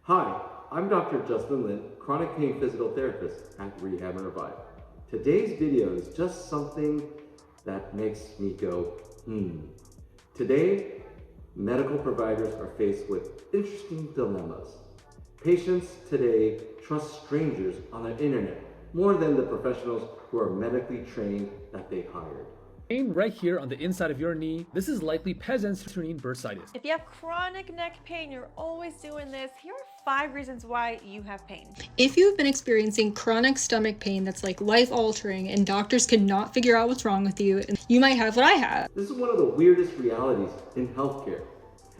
Hi, I'm Dr. Justin Lin, chronic pain physical therapist at Rehab and Revive. Today's video is just something that makes me go, Today, medical providers are faced with interesting dilemmas. Patients today trust strangers on the internet more than the professionals who are medically trained that they hired. Pain right here on the inside of your knee. This is likely peasants turning bursitis. If you have chronic neck pain, you're always doing this. Here are 5 reasons why you have pain. If you've been experiencing chronic stomach pain that's like life-altering and doctors cannot figure out what's wrong with you, you might have what I have. This is one of the weirdest realities in healthcare.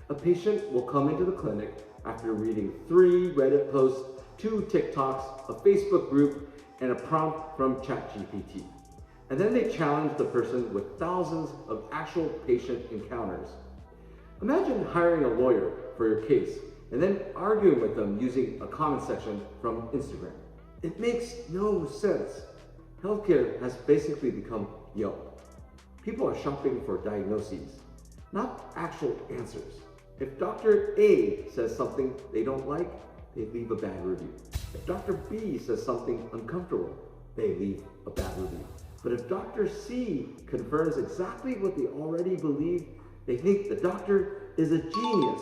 A patient will come into the clinic after reading 3 Reddit posts, 2 TikToks, a Facebook group, and a prompt from ChatGPT. And then they challenge the person with thousands of actual patient encounters. Imagine hiring a lawyer for your case and then arguing with them using a comment section from Instagram. It makes no sense. Healthcare has basically become Yelp. People are shopping for diagnoses, not actual answers. If Dr. A says something they don't like, they leave a bad review. If Dr. B says something uncomfortable, they leave a bad review. But if Dr. C confirms exactly what they already believe, they think the doctor is a genius.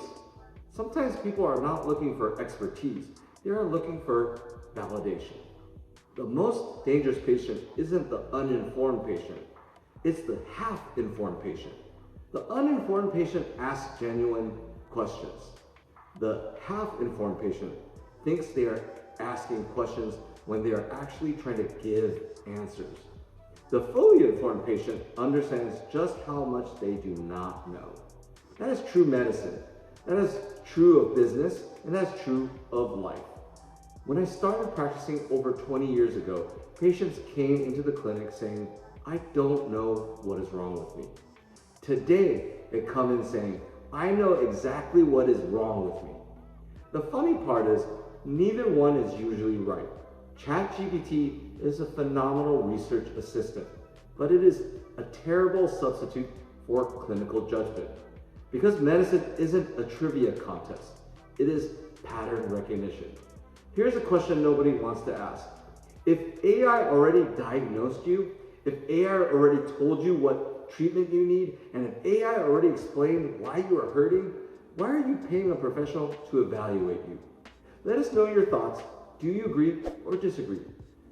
Sometimes people are not looking for expertise, they are looking for validation. The most dangerous patient isn't the uninformed patient, it's the half-informed patient. The uninformed patient asks genuine questions. The half-informed patient thinks they are asking questions when they are actually trying to give answers. The fully informed patient understands just how much they do not know. That is true medicine. That is true of business, and that's true of life. When I started practicing over 20 years ago, patients came into the clinic saying, I don't know what is wrong with me. Today, they come in saying, I know exactly what is wrong with me. The funny part is, neither one is usually right. ChatGPT is a phenomenal research assistant, but it is a terrible substitute for clinical judgment. Because medicine isn't a trivia contest, it is pattern recognition. Here's a question nobody wants to ask. If AI already diagnosed you, if AI already told you what treatment you need, and if AI already explained why you are hurting, why are you paying a professional to evaluate you? Let us know your thoughts. Do you agree or disagree?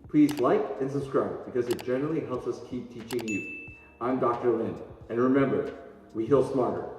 Please like and subscribe because it generally helps us keep teaching you. I'm Dr. Lin, and remember, we heal smarter.